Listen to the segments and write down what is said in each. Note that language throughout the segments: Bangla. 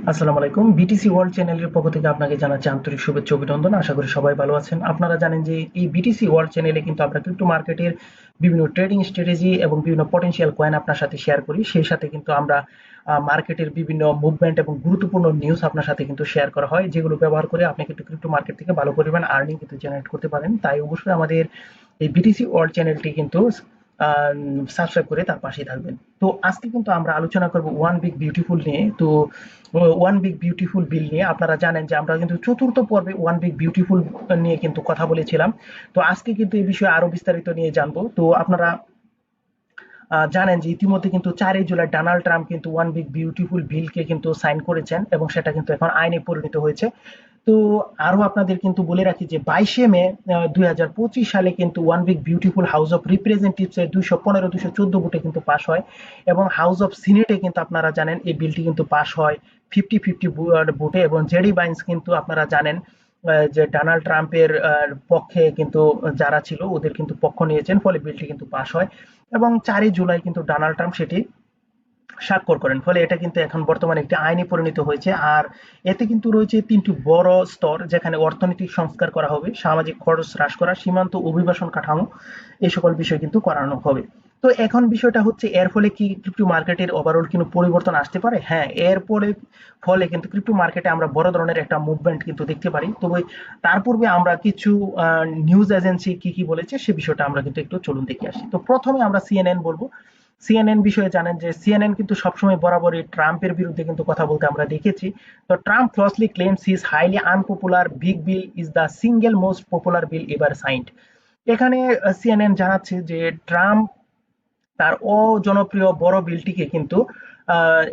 আসসালামু আলাইকুম। বিটিসি ওয়ার্ল্ড চ্যানেলের পক্ষ থেকে আপনাকে জানাচ্ছি আন্তরিক শুভেচ্ছা ও অভিনন্দন। আশা করি সবাই ভালো আছেন। আপনারা জানেন যে এই বিটিসি ওয়ার্ল্ড চ্যানেলে কিন্তু আমরা ক্রিপ্টো মার্কেটের বিভিন্ন ট্রেডিং স্ট্র্যাটেজি এবং বিভিন্ন পটেনশিয়াল কয়েন আপনার সাথে শেয়ার করি। সেই সাথে কিন্তু আমরা মার্কেটের বিভিন্ন মুভমেন্ট এবং গুরুত্বপূর্ণ নিউজ আপনার সাথে কিন্তু শেয়ার করা হয়, যেগুলো ব্যবহার করে আপনি কিন্তু ক্রিপ্টো মার্কেট থেকে ভালো পরিমাণ আর্নিং কিন্তু জেনারেট করতে পারেন। তাই অবশ্যই আমাদের এই বিটিসি ওয়ার্ল্ড চ্যানেলটি কিন্তু সাবস্ক্রাইব করে তার পাশেই থাকবেন। তো আজকে কিন্তু আমরা আলোচনা করব ওয়ান বিগ বিউটিফুল নিয়ে। তো ওয়ান বিগ বিউটিফুল বিল নিয়ে আপনারা জানেন যে আমরা কিন্তু চতুর্থ পর্বে ওয়ান বিগ বিউটিফুল নিয়ে কিন্তু কথা বলেছিলাম। তো আজকে কিন্তু এই বিষয়ে আরো বিস্তারিত নিয়ে জানবো। তো আপনারা জানেন যে ইতিমধ্যে কিন্তু 4ই জুলাই ডোনাল্ড ট্রাম্প কিন্তু ওয়ান বিগ বিউটিফুল বিলকে কিন্তু সাইন করেছেন এবং সেটা কিন্তু এখন আইনে পরিণত হয়েছে। তো আরো আপনাদের কিন্তু বলে রাখি যে 22শে মে 2025 সালে কিন্তু one big beautiful house of representatives এর 215-214 ভোটে কিন্তু পাশ হয় এবং হাউস অফ সিনেটে কিন্তু আপনারা জানেন এই বিলটি কিন্তু পাশ হয় 50-50 ভোটে এবং জেডি বাইন্স কিন্তু আপনারা জানেন যে ডোনাল্ড ট্রাম্পের পক্ষে কিন্তু যারা ছিল ওদের কিন্তু পক্ষ নিয়েছেন, ফলে বিলটি কিন্তু পাশ হয় এবং 4ই জুলাই কিন্তু ডোনাল্ড ট্রাম্প সেটি স্বাক্ষর করেন। ফলে এটা কিন্তু এখন বর্তমানে একটি আইনে পরিণত হয়েছে। আর এতে কিন্তু রয়েছে 3টি বড় স্তর, যেখানে অর্থনৈতিক সংস্কার করা হবে, সামাজিক খরচ হ্রাস করা, সীমান্ত অভিবাসন কাঠামো, এই সকল বিষয় কিন্তু করানো হবে। তো এখন বিষয়টা হচ্ছে, এর ফলে কি ক্রিপ্টো মার্কেটের ওভারঅল কিন্তু পরিবর্তন আসতে পারে? হ্যাঁ, এর ফলে কিন্তু ক্রিপ্টো মার্কেটে আমরা বড় ধরনের একটা মুভমেন্ট কিন্তু দেখতে পারি। তবে তার পূর্বে আমরা কিছু নিউজ এজেন্সি কি কি বলেছে সে বিষয়টা আমরা কিন্তু একটু চলুন দেখে আসি। তো প্রথমে আমরা সিএনএন বলবো। সিএনএন বিষয়ে জানেন যে সিএনএন কিন্তু সবসময় বরাবরই ট্রাম্পের বিরুদ্ধে কিন্তু কথা বলতে আমরা দেখেছি। তো Trump falsely claims his highly unpopular big bill is the single most popular bill ever signed. এখানে সিএনএন জানাচ্ছে যে ট্রাম্প তার অজনপ্রিয় বড় বিলটিকে কিন্তু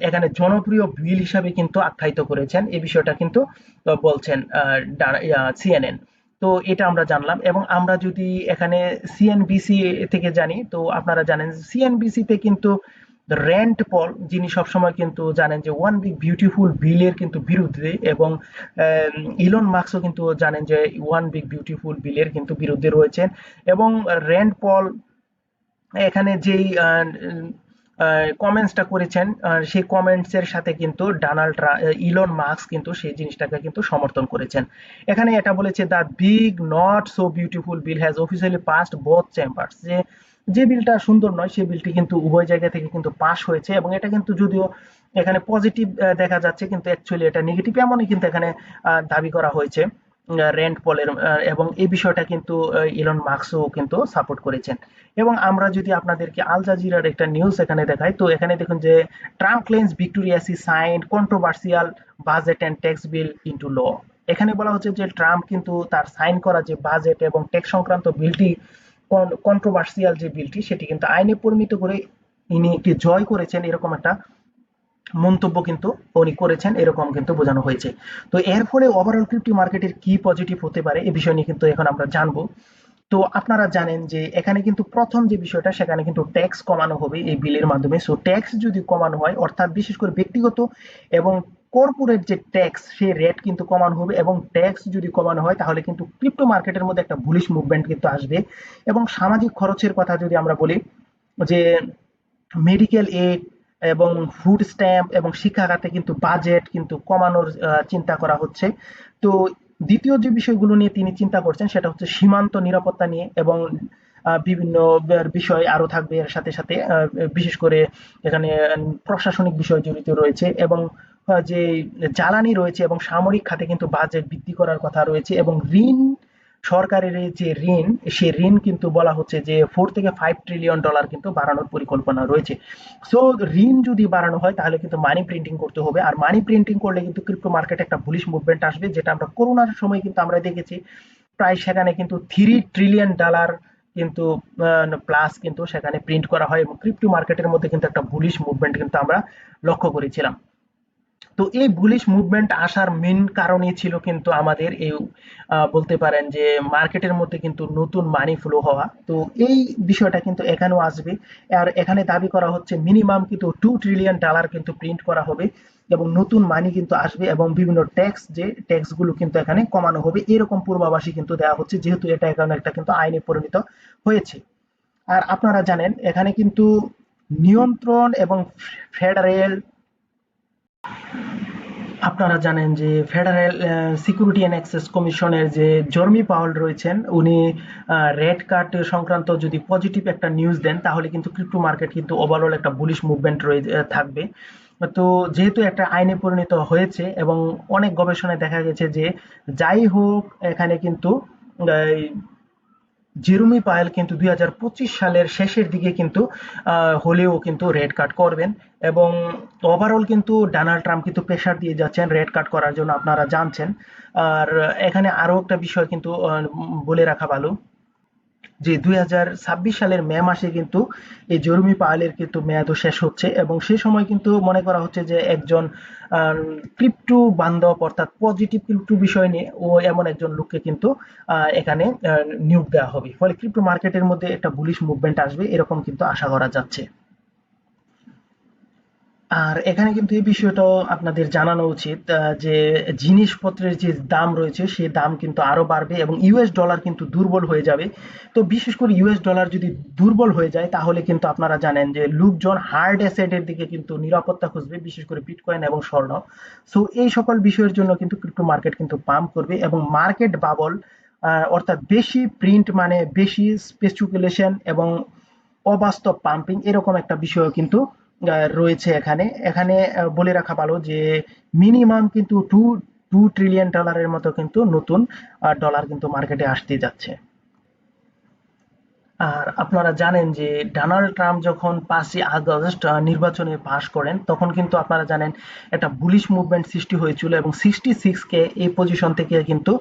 এখানে জনপ্রিয় বিল হিসাবে কিন্তু আখ্যায়িত করেছেন। এই বিষয়টা কিন্তু বলছেন সিএনএন। তো এটা আমরা জানলাম এবং আমরা যদি এখানে সিএনবিসি থেকে জানি, তো আপনারা জানেন সিএনবিসিতে কিন্তু র্যান্ড পল, যিনি সবসময় কিন্তু জানেন যে ওয়ান বিগ বিউটিফুল বিলের কিন্তু বিরুদ্ধে, এবং ইলন মাস্কও কিন্তু জানেন যে ওয়ান বিগ বিউটিফুল বিলের কিন্তু বিরুদ্ধে রয়েছেন। এবং র্যান্ড পল এখানে যেই কমেন্টসটা করেছেন, সেই কমেন্টস এর সাথে কিন্তু ইলন মাস্ক কিন্তু সেই জিনিসটাকে কিন্তু সমর্থন করেছেন। এখানে এটা বলেছে, the big not so beautiful bill has officially passed both chambers, যে যে বিলটা সুন্দর নয় সেই বিলটি কিন্তু উভয় জায়গা থেকে কিন্তু পাস হয়েছে। এবং এটা কিন্তু যদিও এখানে পজিটিভ দেখা যাচ্ছে, কিন্তু অ্যাকচুয়ালি এটা নেগেটিভ এমনই কিন্তু এখানে দাবি করা হয়েছে র্যান্ড পলের। এবং এই বিষয়টা কিন্তু ইলন মাস্কও কিন্তু সাপোর্ট করেছেন। এবং আমরা যদি আপনাদেরকে আল জাজিরার একটা নিউজ এখানে দেখাই, তো এখানে দেখুন যে Trump claims victory as he signed controversial budget and tax bill into law. এখানে বলা হচ্ছে যে ট্রাম্প কিন্তু তার সাইন করা যে বাজেট এবং ট্যাক্স সংক্রান্ত বিলটি, কন্ট্রোভার্সিয়াল যে বিলটি, সেটি কিন্তু আইনে পরিণত করে ইনি একটি জয় করেছেন, এরকম একটা মন্তব্য কিন্তু উনি করেছেন, এরকম কিন্তু বোঝানো হয়েছে। তো এর ফলে ওভারঅল ক্রিপ্টো মার্কেটের কি পজিটিভ হতে পারে এই বিষয় নিয়ে কিন্তু এখন আমরা জানবো। তো আপনারা জানেন যে এখানে কিন্তু প্রথম যে বিষয়টা, সেখানে কিন্তু ট্যাক্স কমানো হবে এই বিলের মাধ্যমে। সো ট্যাক্স যদি কমানো হয়, অর্থাৎ বিশেষ করে ব্যক্তিগত এবং কর্পোরেট যে ট্যাক্স, সেই রেট কিন্তু কমানো হবে। এবং ট্যাক্স যদি কমানো হয় তাহলে কিন্তু ক্রিপ্টো মার্কেটের মধ্যে একটা বুলিশ মুভমেন্ট কিন্তু আসবে। এবং সামাজিক খরচের কথা যদি আমরা বলি, যে মেডিকেল এইড এবং ফুড স্ট্যাম্প এবং শিক্ষা খাতে কিন্তু বাজেট কিন্তু কমানোর চিন্তা করা হচ্ছে। তো দ্বিতীয় যে বিষয়গুলো নিয়ে তিনি চিন্তা করছেন সেটা হচ্ছে সীমান্ত নিরাপত্তা নিয়ে, এবং বিভিন্ন বিষয় আরো থাকবে এর সাথে সাথে। বিশেষ করে এখানে প্রশাসনিক বিষয় জড়িত রয়েছে, এবং যে জ্বালানি রয়েছে এবং সামরিক খাতে কিন্তু বাজেট বৃদ্ধি করার কথা রয়েছে। এবং ঋণ, সরকারের এই যে ঋণ, সেই ঋণ কিন্তু বলা হচ্ছে যে 4 থেকে 5 ট্রিলিয়ন ডলার কিন্তু বাড়ানোর পরিকল্পনা রয়েছে। সো ঋণ যদি বাড়ানো হয় তাহলে কিন্তু মানি প্রিন্টিং করতে হবে, আর মানি প্রিন্টিং করলে কিন্তু ক্রিপ্টো মার্কেটে একটা বুলিশ মুভমেন্ট আসবে, যেটা আমরা করোনার সময় কিন্তু আমরা দেখেছি। প্রায় সেখানে কিন্তু 3 ট্রিলিয়ন ডলার কিন্তু প্লাস কিন্তু সেখানে প্রিন্ট করা হয়, এবং ক্রিপ্টো মার্কেটের মধ্যে কিন্তু একটা বুলিশ মুভমেন্ট কিন্তু আমরা লক্ষ্য করেছিলাম। তো এই বুলিশ মুভমেন্ট আসার মেন কারণই ছিল কিন্তু আমাদের এই বলতে পারেন যে মার্কেটের মধ্যে কিন্তু নতুন মানি ফ্লো হওয়া। তো এই বিষয়টা কিন্তু এখানেও আসবে। আর এখানে দাবি করা হচ্ছে মিনিমাম কিন্তু 2 ট্রিলিয়ন ডলার কিন্তু প্রিন্ট করা হবে, এবং নতুন মানি কিন্তু আসবে, এবং বিভিন্ন ট্যাক্স, যে ট্যাক্স গুলো কিন্তু এখানে কমানো হবে, এরকম পূর্বাভাসই কিন্তু দেওয়া হচ্ছে, যেহেতু এটা এখানে একটা কিন্তু আইনে পরিণত হয়েছে। আর আপনারা জানেন এখানে কিন্তু নিয়ন্ত্রণ এবং ফেডারেল আপনারা জানেন যে ফেডারেল সিকিউরিটি অ্যান্ড এক্সেস কমিশনের যে জর্মি পাওয়েল রয়েছেন, উনি রেড কার্ড সংক্রান্ত যদি পজিটিভ একটা নিউজ দেন তাহলে কিন্তু ক্রিপ্টো মার্কেট কিন্তু ওভারঅল একটা বুলিশ মুভমেন্ট রয়ে থাকবে। তো যেহেতু একটা আইনে পরিণত হয়েছে এবং অনেক গবেষণায় দেখা গেছে যে যাই হোক এখানে কিন্তু জেরুমি পায়েল কিন্তু 2025 সালের শেষের দিকে কিন্তু হলেও কিন্তু রেড কার্ড করবেন এবং ওভারঅল কিন্তু ডোনাল্ড ট্রাম্প কিন্তু প্রেশার দিয়ে যাচ্ছেন রেড কার্ড করার জন্য, আপনারা জানছেন। আর এখানে আরো একটা বিষয় কিন্তু বলে রাখা ভালো যে 2026 সালের মে মাসে কিন্তু এই জেরুমি পাওয়েলের কিন্তু মেয়াদও শেষ হচ্ছে এবং সেই সময় কিন্তু মনে করা হচ্ছে যে একজন ক্রিপ্টো বান্ধব অর্থাৎ পজিটিভ ক্রিপ্টো বিষয় নিয়ে ও এমন একজন লোককে কিন্তু এখানে নিয়োগ দেওয়া হবে, ফলে ক্রিপ্টো মার্কেটের মধ্যে একটা বুলিশ মুভমেন্ট আসবে এরকম কিন্তু আশা করা যাচ্ছে। আর এখানে কিন্তু এই বিষয়টাও আপনাদের জানানো উচিত যে জিনিসপত্রের যে দাম রয়েছে সেই দাম কিন্তু আরো বাড়বে এবং ইউএস ডলার কিন্তু দুর্বল হয়ে যাবে। তো বিশেষ করে ইউএস ডলার যদি দুর্বল হয়ে যায় তাহলে কিন্তু আপনারা জানেন যে লোকজন হার্ড অ্যাসেটের দিকে কিন্তু নিরাপত্তা খুঁজবে, বিশেষ করে বিটকয়েন এবং স্বর্ণ। সো এই সকল বিষয়ের জন্য কিন্তু ক্রিপ্টো মার্কেট কিন্তু পাম্প করবে এবং মার্কেট বাবল অর্থাৎ বেশি প্রিন্ট মানে বেশি স্পেকুলেশন এবং অবাস্তব পাম্পিং এরকম একটা বিষয় কিন্তু রয়েছে এখানে। এখানে বলে রাখা ভালো যে মিনিমাম কিন্তু টু ট্রিলিয়ন ডলারের মতো কিন্তু নতুন ডলার কিন্তু মার্কেটে আসতে যাচ্ছে। আর আপনারা জানেন যে ডোনাল্ড ট্রাম্প যখন 5ই আগস্ট নির্বাচনে পাশ করেন তখন কিন্তু আপনারা জানেন একটা বুলিশ মুভমেন্ট সৃষ্টি হয়েছিল এবং 66 কে এই পজিশন থেকে কিন্তু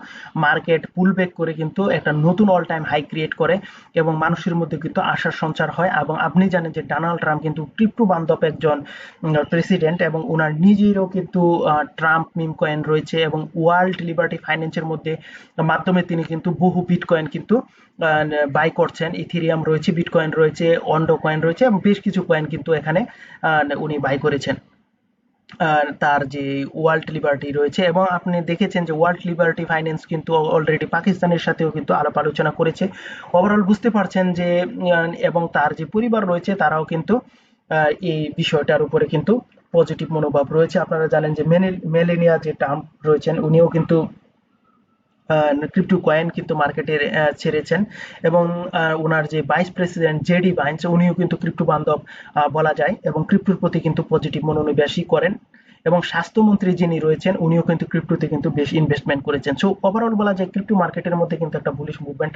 মার্কেট পুল ব্যাক করে কিন্তু একটা নতুন অল টাইম হাই ক্রিয়েট করে এবং মানুষের মধ্যে কিন্তু আশার সঞ্চার হয়। এবং আপনি জানেন যে ডোনাল্ড ট্রাম্প কিন্তু ক্রিপ্টো বান্ধব একজন প্রেসিডেন্ট এবং ওনার নিজেরও কিন্তু ট্রাম্প মিম কয়েন রয়েছে এবং ওয়ার্ল্ড লিবার্টি ফাইন্যান্সের মধ্যে মাধ্যমে তিনি কিন্তু বহু বিটকয়েন কিন্তু বাই করছেন। ইথেরিয়াম রয়েছে, বিটকয়েন রয়েছে, অন্ডো কয়েন রয়েছে এবং বেশ কিছু কয়েন কিন্তু এখানে উনি বাই করেছেন। তার যে ওয়ার্ল্ড লিবার্টি রয়েছে এবং আপনি দেখেছেন যে ওয়ার্ল্ড লিবার্টি ফাইন্যান্স কিন্তু অলরেডি পাকিস্তানের সাথেও কিন্তু আলাপ আলোচনা করেছে। ওভারঅল বুঝতে পারছেন যে এবং তার যে পরিবার রয়েছে তারাও কিন্তু এই বিষয়টার উপরে কিন্তু পজিটিভ মনোভাব রয়েছে। আপনারা জানেন যে মেলেনিয়া যে ট্রাম্প রয়েছেন উনিও কিন্তু ক্রিপ্টো কয়েন কিন্তু মার্কেটে ছেড়েছেন এবং ওনার যে ভাইস প্রেসিডেন্ট জেডি ভাইন্স উনিও কিন্তু ক্রিপ্টো বান্ধব বলা যায় এবং ক্রিপ্টোর প্রতি কিন্তু পজিটিভ মনোনিবেশই করেন এবং স্বাস্থ্যমন্ত্রী যিনি রয়েছেন উনিও কিন্তু ক্রিপ্টোতে কিন্তু বেশ ইনভেস্টমেন্ট করেছেন। সো ওভারঅল বলা যায় ক্রিপ্টো মার্কেটের মধ্যে কিন্তু একটা বুলিশ মুভমেন্ট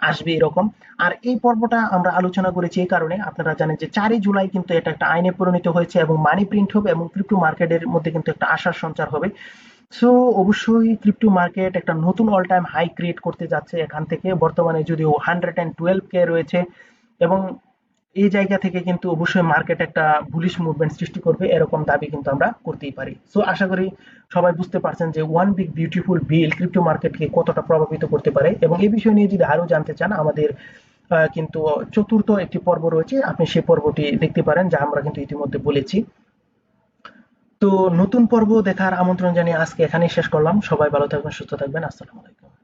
আসবে এরকম। আর এই পর্বটা আমরা আলোচনা করেছি এই কারণে আপনারা জানেন যে 4ই জুলাই কিন্তু এটা একটা আইনে পরিণত হয়েছে এবং মানি প্রিন্ট হবে এবং ক্রিপ্টো মার্কেটের মধ্যে কিন্তু একটা আশার সঞ্চার হবে। সো অবশ্যই ক্রিপ্টো মার্কেট একটা নতুন অল টাইম হাই ক্রিয়েট করতে যাচ্ছে এখান থেকে, বর্তমানে যদিও 112K রয়েছে এবং এই জায়গা থেকে কিন্তু অবশ্যই মার্কেট একটা বুলিশ মুভমেন্ট সৃষ্টি করবে এরকম দাবি কিন্তু আমরা করতেই পারি। সো আশা করি সবাই বুঝতে পারছেন যে one big beautiful bill crypto মার্কেটকে কতটা প্রভাবিত করতে পারে এবং এই বিষয় নিয়ে যদি আরো জানতে চান আমাদের কিন্তু চতুর্থ একটি পর্ব রয়েছে, আপনি সেই পর্বটি দেখতে পারেন যা আমরা কিন্তু ইতিমধ্যে বলেছি। তো নতুন পর্ব দেখার আমন্ত্রণ জানিয়ে আজকে এখানেই শেষ করলাম। সবাই ভালো থাকবেন, সুস্থ থাকবেন। আসসালামু আলাইকুম।